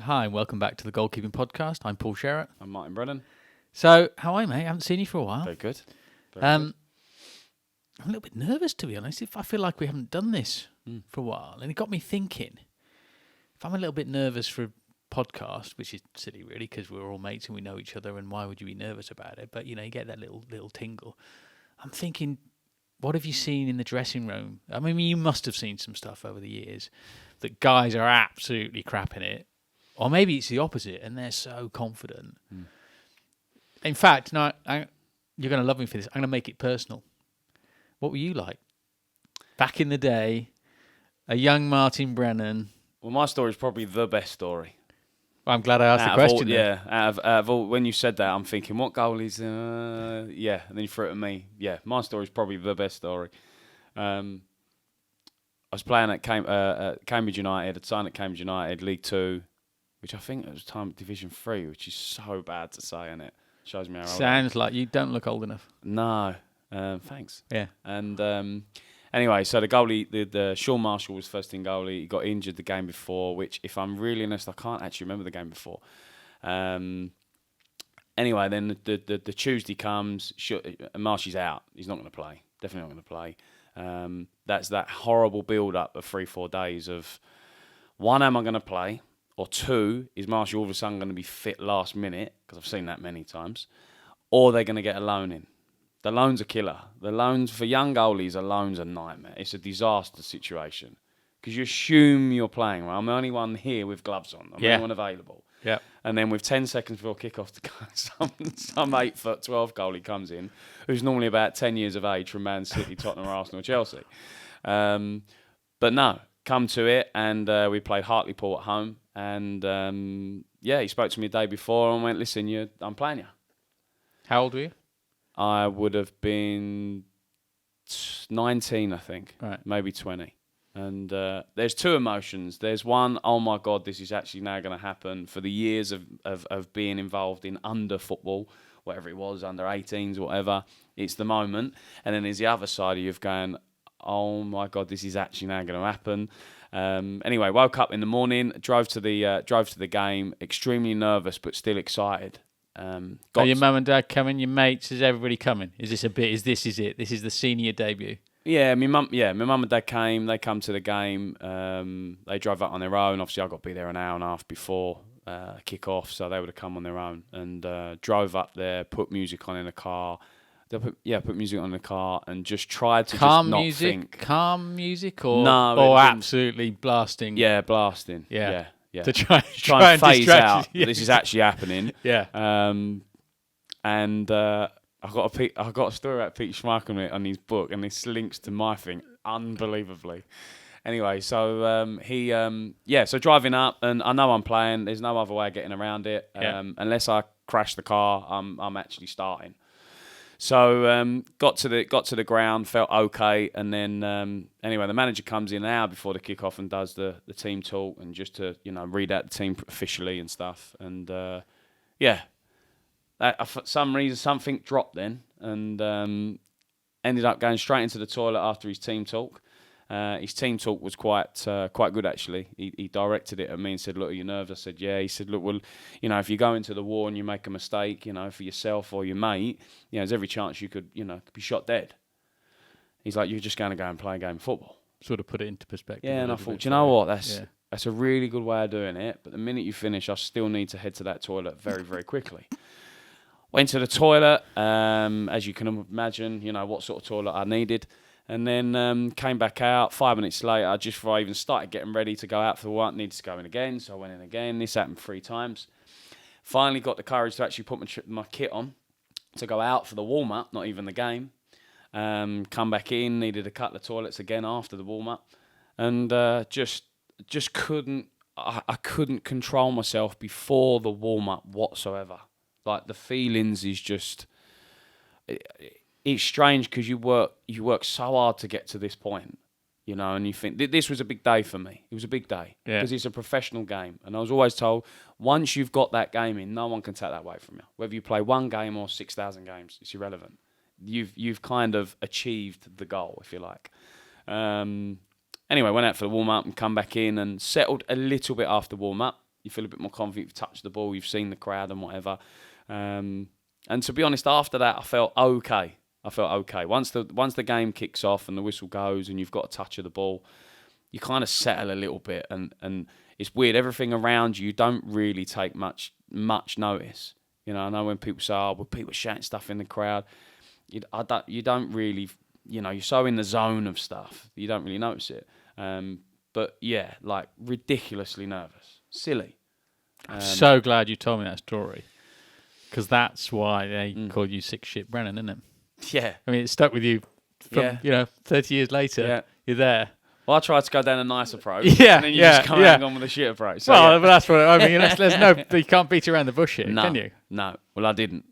Hi, and welcome back to the Goalkeeping Podcast. I'm Paul Sherratt. I'm Martin Brennan. So, how are you, mate? I haven't seen you for a while. Very good. I'm a little bit nervous, to be honest. If I feel like we haven't done this for a while, and it got me thinking. If I'm a little bit nervous for a podcast, which is silly, really, because we're all mates and we know each other, and why would you be nervous about it? But you get that little tingle. I'm thinking, what have you seen in the dressing room? I mean, you must have seen some stuff over the years that guys are absolutely crapping it. Or maybe it's the opposite, and they're so confident. In fact, you're going to love me for this. I'm going to make it personal. What were you like? Back in the day, a young Martin Brennan. Well, my story is probably the best story. Well, I'm glad I asked the question. Out of all, when you said that, I'm thinking, what goalies? And then you threw it at me. Yeah, my story is probably the best story. I was playing at Cambridge United. I'd signed at Cambridge United, League 2, which I think at the time Division 3, which is so bad to say, isn't it? Shows me how old Sounds like you don't look old enough. No. Thanks. Yeah. And anyway, so the goalie, the Sean Marshall was first team goalie. He got injured the game before, which, if I'm really honest, I can't actually remember the game before. Anyway, then the Tuesday comes, Marshy's out. He's not going to play. Definitely not going to play. That's that horrible build-up of 3-4 days of, one, am I going to play? Or two, is Marshy all of a sudden going to be fit last minute? Because I've seen that many times. Or they're going to get a loan in. The loan's a killer. The loans, for young goalies, a loan's a nightmare. It's a disaster situation. Because you assume you're playing, right? I'm the only one here with gloves on. I'm the only one available. Yeah. And then with 10 seconds before kick-off to go, some 8'12" goalie comes in, who's normally about 10 years of age from Man City, Tottenham, Arsenal, Chelsea. But no, come to it, and we played Hartlepool at home. And he spoke to me the day before and went, listen, I'm playing you. How old were you? I would have been 19, I think. Right. Maybe 20. And there's two emotions. There's one, oh my God, this is actually now going to happen. For the years of being involved in under football, whatever it was, under 18s, whatever, it's the moment. And then there's the other side of you going, oh my God, this is actually now going to happen. Anyway, woke up in the morning, drove to the game, extremely nervous but still excited. Are your mum and dad coming? Your mates? Is everybody coming? Is this a bit? Is it? This is the senior debut. Yeah, my mum and dad came. They come to the game. They drove up on their own. Obviously, I got to be there an hour and a half before kick off, so they would have come on their own and drove up there, put music on in the car. They put music on in the car and just tried to calm just not music, think. Calm music, or absolutely blasting. Yeah, blasting. Yeah. Yeah. To try and phase distract out you. this is actually happening. Yeah. And I got a story about Pete Schmeichel on his book, and this links to my thing unbelievably. Anyway, so so driving up, and I know I'm playing. There's no other way of getting around it. Unless I crash the car, I'm actually starting. So got to the ground, felt okay, and then anyway, the manager comes in an hour before the kickoff and does the team talk, and just to read out the team officially and stuff, and for some reason something dropped then, and ended up going straight into the toilet after his team talk. His team talk was quite good, actually. He directed it at me and said, look, are you nervous? I said, yeah. He said, look, well, if you go into the war and you make a mistake, for yourself or your mate, there's every chance you could be shot dead. He's like, you're just going to go and play a game of football. Sort of put it into perspective. Yeah, and I thought, you know what? That's a really good way of doing it. But the minute you finish, I still need to head to that toilet very, very quickly. Went to the toilet, as you can imagine, what sort of toilet I needed. And then came back out 5 minutes later, just before I even started getting ready to go out for work, needed to go in again. So I went in again. This happened 3 times. Finally got the courage to actually put my kit on to go out for the warm-up, not even the game. Come back in, needed a couple of toilets again after the warm-up. And just couldn't, I couldn't control myself before the warm-up whatsoever. Like, the feelings is just... It's strange because you work so hard to get to this point, and you think this was a big day for me. It was a big day because it's a professional game, and I was always told once you've got that game in, no one can take that away from you. Whether you play one game or 6,000 games, it's irrelevant. You've kind of achieved the goal, if you like. Anyway, went out for the warm up and come back in and settled a little bit after warm up. You feel a bit more confident. You've touched the ball. You've seen the crowd and whatever. And to be honest, after that, I felt okay. Once the game kicks off and the whistle goes and you've got a touch of the ball, you kind of settle a little bit. And it's weird. Everything around you don't really take much notice. You know, I know when people say, "Oh, well, people shouting stuff in the crowd," you don't really, you know, you're so in the zone of stuff you don't really notice it. But yeah, like ridiculously nervous, silly. I'm so glad you told me that story, because that's why they called you Sick Shit Brennan, isn't it? Yeah. I mean, it stuck with you from 30 years later. Yeah. You're there. Well, I tried to go down a nice approach. Yeah, and then you just come hang on with a shit approach. So, well, but that's what I mean. There's no, you can't beat around the bush here, can you? No. Well, I didn't.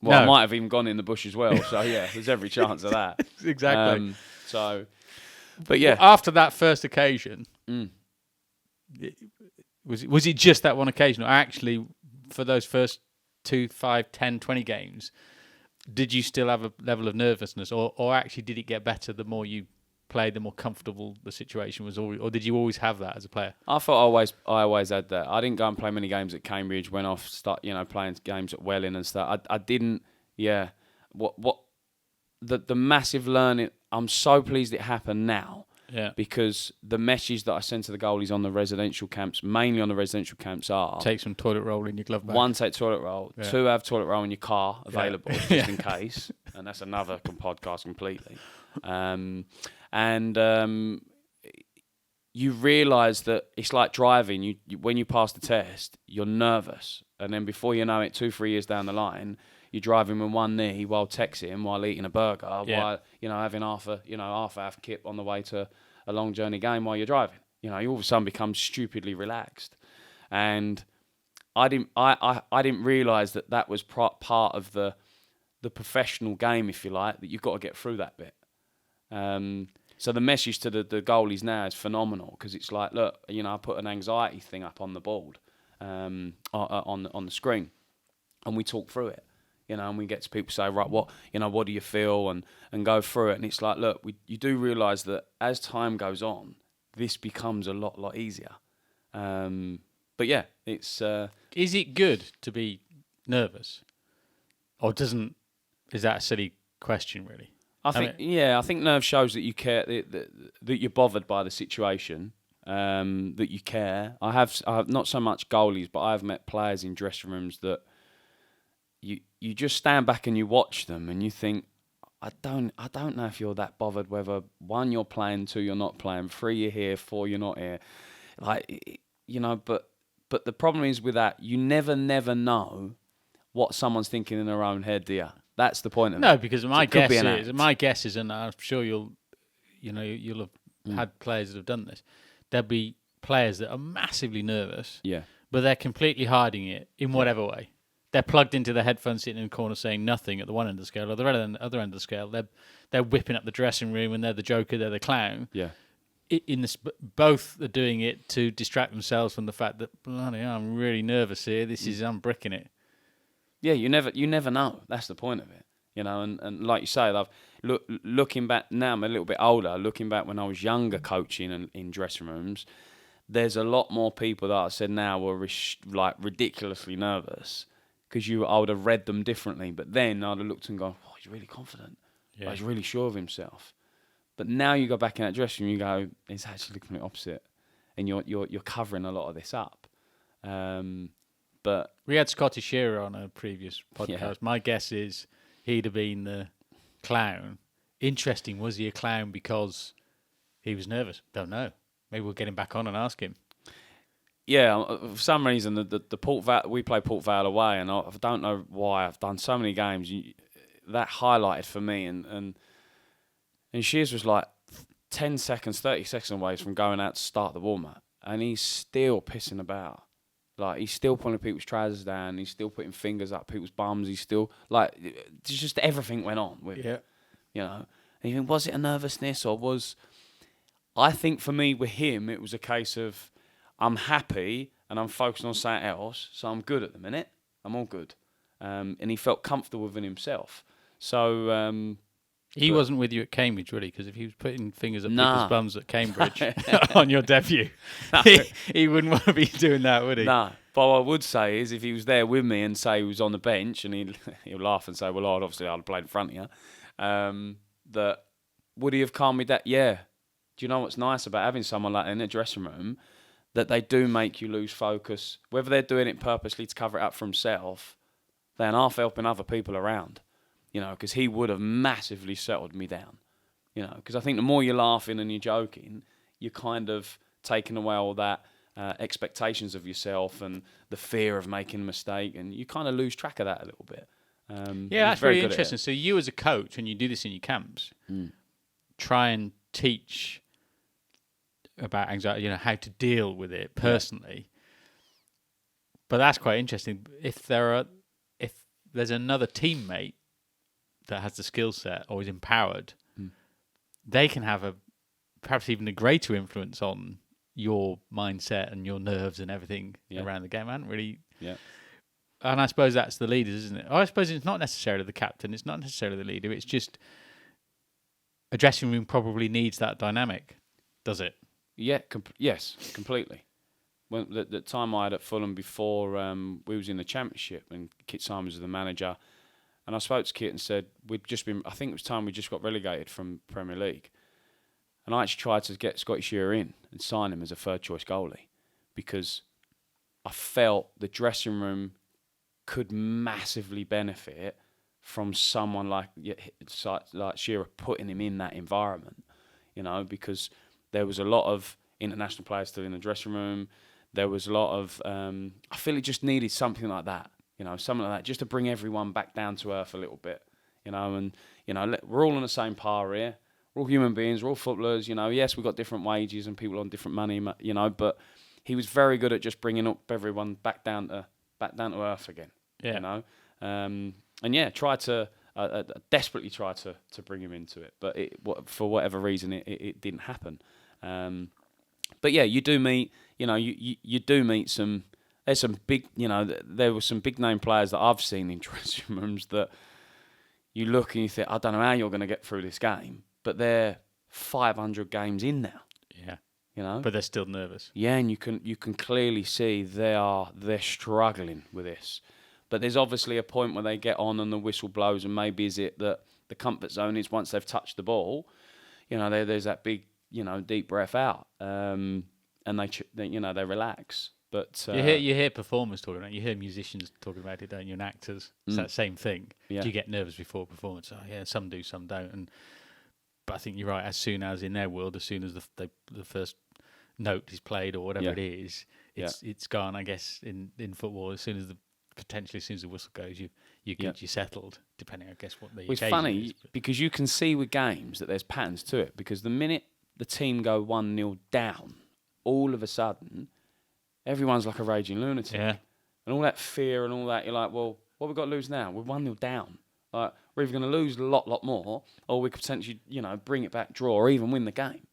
Well, No. I might have even gone in the bush as well. So yeah, there's every chance of that. Exactly. But yeah. Well, after that first occasion, was it just that one occasion, or actually for those first 2, 5, 10, 20 games, did you still have a level of nervousness, or actually did it get better the more you played, the more comfortable the situation was, or did you always have that as a player? I thought I always had that. I didn't go and play many games at Cambridge. Went off, playing games at Welling and stuff. I didn't. Yeah. What the massive learning. I'm so pleased it happened now. Yeah. Because the message that I send to the goalies on the residential camps, mainly on the residential camps, are take some toilet roll in your glove bag. 1, take toilet roll. Yeah. 2, have toilet roll in your car available just Yeah. in case. And that's another podcast completely. You realise that it's like driving. You when you pass the test, you're nervous, and then before you know it, 2, 3 years down the line, you're driving with one knee while texting, while eating a burger, while having half kip on the way to a long journey game while you're driving. You know, you all of a sudden become stupidly relaxed, and I didn't realise that was part of the professional game, if you like, that you've got to get through that bit. So the message to the goalies now is phenomenal, because it's like, look, I put an anxiety thing up on the board, on the screen, and we talk through it, and we get to people say, right, what do you feel, and go through it, and it's like, look, you do realise that as time goes on, this becomes a lot easier. But yeah, it's. Is it good to be nervous, or doesn't? Is that a silly question, really? I think nerve shows that you care, that you're bothered by the situation, that you care. I have not so much goalies, but I've met players in dressing rooms that you just stand back and you watch them and you think, I don't know if you're that bothered whether 1, you're playing, 2, you're not playing, 3, you're here, 4, you're not here, but the problem is with that, you never know what someone's thinking in their own head, do you? That's the point of it. No, because my guess is, and I'm sure you'll have had players that have done this. There'll be players that are massively nervous, but they're completely hiding it in whatever way. They're plugged into their headphones, sitting in the corner, saying nothing at the one end of the scale, or the other end of the scale. They're whipping up the dressing room, and they're the joker, they're the clown. Yeah. Both are doing it to distract themselves from the fact that, bloody hell, I'm really nervous here. I'm bricking it. Yeah, you never know. That's the point of it, And like you say, looking back now, I'm a little bit older. Looking back when I was younger, coaching in dressing rooms, there's a lot more people that I said now were ridiculously nervous, because I would have read them differently. But then I'd have looked and gone, "Oh, he's really confident. Yeah. He's really sure of himself." But now you go back in that dressing room, you go, "It's actually the complete opposite," and you're covering a lot of this up. But we had Scotty Shearer on a previous podcast. Yeah. My guess is he'd have been the clown. Interesting, was he a clown because he was nervous? Don't know. Maybe we'll get him back on and ask him. Yeah, for some reason the Port Vale, we play Port Vale away, and I don't know why. I've done so many games that highlighted for me, and Shears was like 10 seconds, 30 seconds away from going out to start the warm-up, and he's still pissing about. Like, he's still pulling people's trousers down. He's still putting fingers up people's bums. He's still, just everything went on with it. And you think, was it a nervousness, or was... I think for me, with him, it was a case of, I'm happy and I'm focused on something else, so I'm good at the minute. I'm all good. And he felt comfortable within himself. So... He wasn't with you at Cambridge, really, because if he was putting fingers up people's bums at Cambridge on your debut, he wouldn't want to be doing that, would he? No, But what I would say is, if he was there with me and say he was on the bench, and he'll laugh and say, "Well, I'd have played in front of you." That would he have calmed me down? Yeah. Do you know what's nice about having someone like that in the dressing room? That they do make you lose focus. Whether they're doing it purposely to cover it up for himself, they're half helping other people around. Because he would have massively settled me down. Because I think the more you're laughing and you're joking, you're kind of taking away all that expectations of yourself and the fear of making a mistake, and you kind of lose track of that a little bit. That's really interesting. So you as a coach, when you do this in your camps, try and teach about anxiety, how to deal with it personally. But that's quite interesting. If there's another teammate that has the skill set or is empowered, they can have perhaps even a greater influence on your mindset and your nerves and everything around the game. I hadn't really... Yeah. And I suppose that's the leaders, isn't it? I suppose it's not necessarily the captain. It's not necessarily the leader. It's just a dressing room probably needs that dynamic, does it? Yeah. Yes, completely. When the time I had at Fulham before we was in the Championship and Kit Simons was the manager, and I spoke to Kit and said I think it was time we just got relegated from Premier League, and I actually tried to get Scotty Shearer in and sign him as a third choice goalie because I felt the dressing room could massively benefit from someone like Shearer putting him in that environment, because there was a lot of international players still in the dressing room. There was a lot of, I feel it just needed something like that, something like that, just to bring everyone back down to earth a little bit, and, we're all on the same par here. We're all human beings, we're all footballers, yes, we've got different wages and people on different money, but he was very good at just bringing up everyone back down to earth again, desperately try to bring him into it, but for whatever reason, it didn't happen. But yeah, you do meet, you do meet some. There's some big, there were some big name players that I've seen in dressing rooms that you look and you think, I don't know how you're going to get through this game, but they're 500 games in now. Yeah. But they're still nervous. Yeah, and you can clearly see they're struggling with this. But there's obviously a point where they get on and the whistle blows, and maybe is it that the comfort zone is once they've touched the ball, there's that big, deep breath out, and they relax. But you hear performers talking about it. You hear musicians talking about it, don't you? And actors, it's that same thing. Yeah. Do you get nervous before a performance? Oh, yeah, some do, some don't. But I think you're right. As soon as in their world, as soon as the first note is played or whatever it is, it's gone. I guess in football, as soon as the whistle goes, you're settled. Depending, I guess, what the occasion is. It's funny because you can see with games that there's patterns to it. Because the minute the team go 1-0 down, all of a sudden, everyone's like a raging lunatic. Yeah. And all that fear and all that, you're like, well, what have we got to lose now? We're 1-0 down. Like, we're either going to lose a lot more, or we could potentially, bring it back, draw, or even win the game.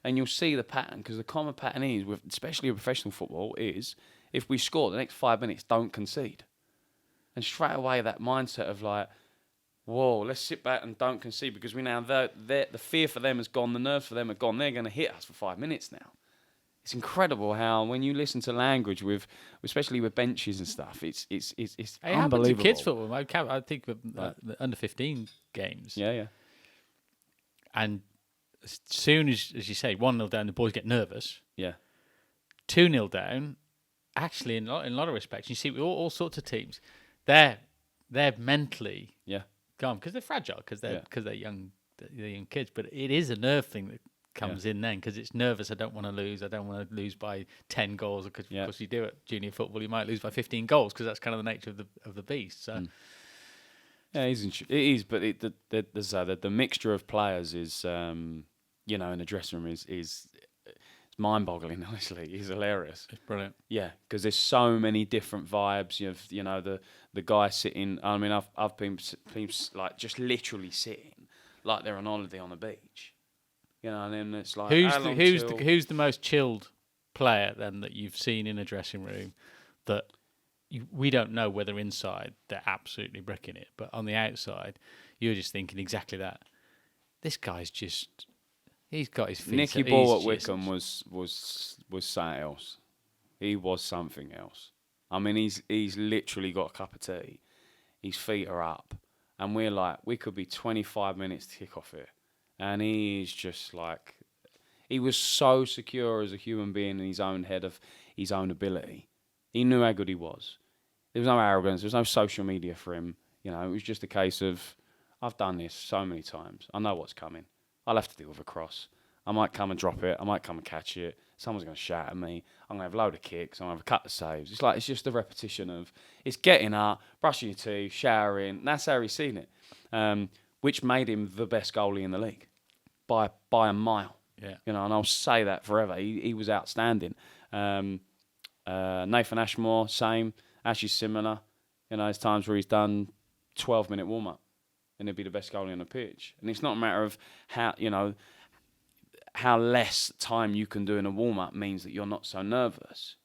And you'll see the pattern, because the common pattern is, especially with professional football, is if we score, the next 5 minutes, don't concede. And straight away, that mindset of like, whoa, let's sit back and don't concede, because we now, the fear for them has gone, the nerves for them are gone, they're going to hit us for 5 minutes now. It's incredible how when you listen to language especially with benches and stuff, it's unbelievable. Kids football. I think of the under 15 games. Yeah. And as soon as you say 1-0 down, the boys get nervous. Yeah. 2-0 down. Actually, in a lot of respects, you see with all sorts of teams, they're mentally gone because they're fragile because they're young kids. But it is a nerve thing that comes in then, because it's nervous. I don't want to lose by 10 goals, because of course you do it junior football, you might lose by 15 goals, because that's kind of the nature of the beast. So yeah, it is, but the mixture of players is in the dressing room is it's mind-boggling. Honestly, it's hilarious. It's brilliant. Yeah, because there's so many different vibes. The guy sitting. I mean, I've been like just literally sitting like they're on holiday on the beach. And then it's like who's the most chilled player then that you've seen in a dressing room that we don't know whether inside they're absolutely bricking it, but on the outside you're just thinking exactly that. This guy's he's got his feet. Nicky Ball at Wickham was something else. He was something else. I mean, he's literally got a cup of tea. His feet are up. And we're like, we could be 25 minutes to kick off here. And he's just like, he was so secure as a human being in his own head of his own ability. He knew how good he was. There was no arrogance. There was no social media for him. You know, it was just a case of, I've done this so many times. I know what's coming. I'll have to deal with a cross. I might come and drop it. I might come and catch it. Someone's going to shout at me. I'm going to have a load of kicks. I'm going to have a couple of saves. It's just a repetition of, it's getting up, brushing your teeth, showering. That's how he's seen it, which made him the best goalie in the league by a mile. Yeah. You know, and I'll say that forever. He was outstanding. Nathan Ashmore, same. Actually similar. You know, there's times where he's done 12-minute warm-up and he'll be the best goalie on the pitch. And it's not a matter of how less time you can do in a warm-up means that you're not so nervous.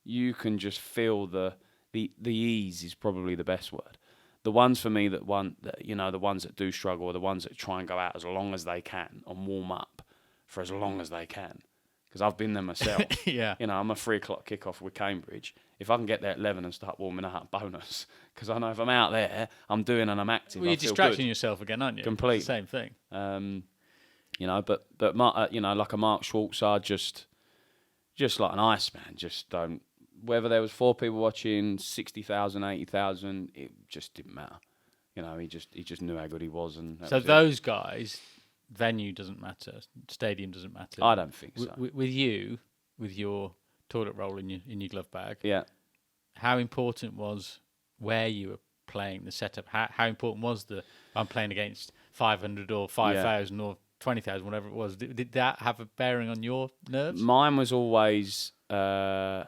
You can just feel the ease is probably the best word. The ones for me the ones that do struggle are the ones that try and go out as long as they can and warm up for as long as they can. Because I've been there myself. Yeah. You know, I'm a 3:00 kickoff with Cambridge. If I can get there at 11 and start warming up, bonus. Because I know if I'm out there, I'm doing and I'm active. Well, you're distracting yourself again, aren't you? Completely. Same thing. You know, but like a Mark Schwartz are just like an Iceman. Just don't. Whether there was 4 people watching, 60,000, 80,000, it just didn't matter. You know, he just knew how good he was, and so those guys. Venue doesn't matter. Stadium doesn't matter. I don't think so. With you, with your toilet roll in your glove bag. Yeah. How important was where you were playing, the setup? How important was I'm playing against 500 or 5,000 or 20,000, whatever it was? Did that have a bearing on your nerves? Mine was always the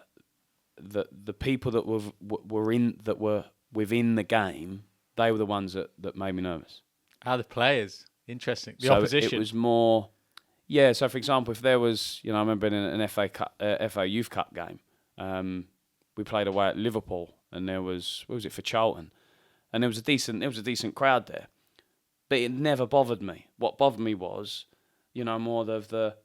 people that were within the game. They were the ones that made me nervous. The players. Interesting. The opposition. It was more, yeah. So, for example, if there was, I remember in an FA Youth Cup game, we played away at Liverpool, and there was, what was it, for Charlton, and there was a decent crowd there, but it never bothered me. What bothered me was, more of the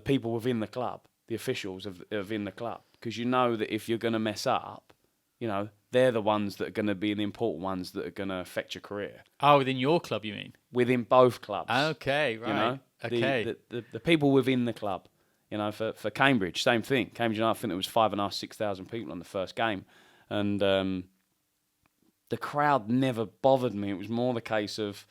people within the club, the officials within the club, because you know that if you're going to mess up, they're the ones that are going to be the important ones that are going to affect your career. Oh, within your club, you mean? Within both clubs. Okay, right. Okay. The people within the club. For Cambridge, same thing. Cambridge United, I think there was 5,500, 6,000 people on the first game. And the crowd never bothered me. It was more the case of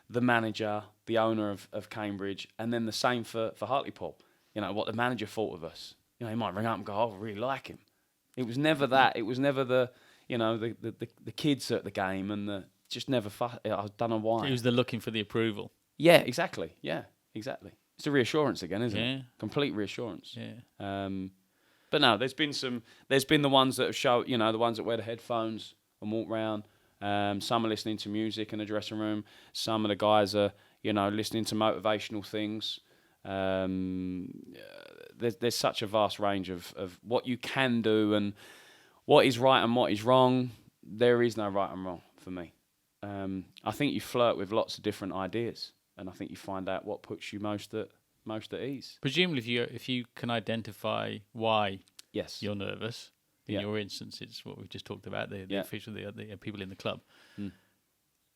the manager, the owner of Cambridge, and then the same for Hartlepool. What the manager thought of us. He might ring up and go, oh, I really like him. It was never that. It was never the kids at the game and just never. I don't know why. It was the looking for the approval. Yeah, exactly. Yeah, exactly. It's a reassurance again, isn't it? Yeah. Complete reassurance. Yeah. But no, there's been the ones that have showed, the ones that wear the headphones and walk around. Some are listening to music in the dressing room. Some of the guys are, listening to motivational things. There's such a vast range of what you can do and what is right and what is wrong. There is no right and wrong for me. I think you flirt with lots of different ideas, and I think you find out what puts you most at ease. Presumably, if you can identify why you're nervous, in your instance, it's what we've just talked about, the official, the people in the club,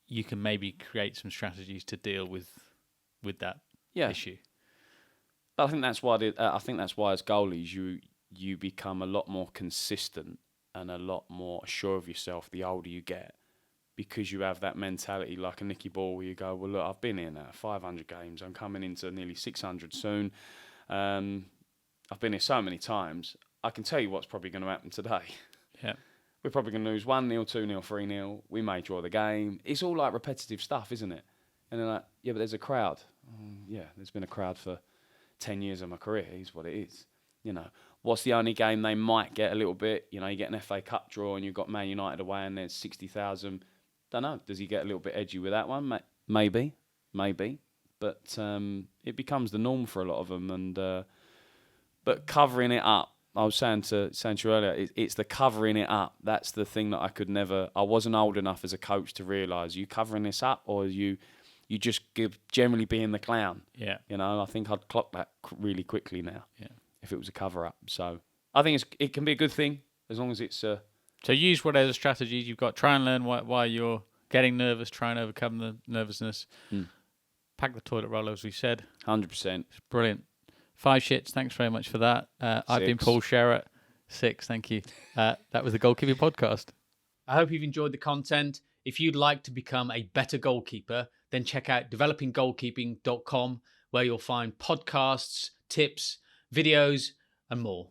you can maybe create some strategies to deal with that issue. But I think that's why as goalies you become a lot more consistent and a lot more sure of yourself the older you get, because you have that mentality like a Nicky Ball where you go, well, look, I've been here now 500 games. I'm coming into nearly 600 soon. I've been here so many times. I can tell you what's probably going to happen today. Yeah, we're probably going to lose 1-0, 2-0, 3-0. We may draw the game. It's all like repetitive stuff, isn't it? And they're like, yeah, but there's a crowd. There's been a crowd for 10 years of my career. Is what it is. What's the only game they might get a little bit? You get an FA Cup draw and you've got Man United away and there's 60,000. Don't know. Does he get a little bit edgy with that one? Maybe. But it becomes the norm for a lot of them. And but covering it up, I was saying to you earlier, it's the covering it up. That's the thing that I wasn't old enough as a coach to realise. You covering this up, or you just generally being the clown. Yeah. I think I'd clock that really quickly now. Yeah. If it was a cover up. So I think it can be a good thing. as long as it's So use whatever strategies you've got. Try and learn why you're getting nervous. Try and overcome the nervousness. Pack the toilet roll, as we said. 100%. It's brilliant. 5 shits. Thanks very much for that. I've been Paul Sherratt. 6. Thank you. That was the Goalkeeping Podcast. I hope you've enjoyed the content. If you'd like to become a better goalkeeper, then check out developinggoalkeeping.com, where you'll find podcasts, tips, videos, and more.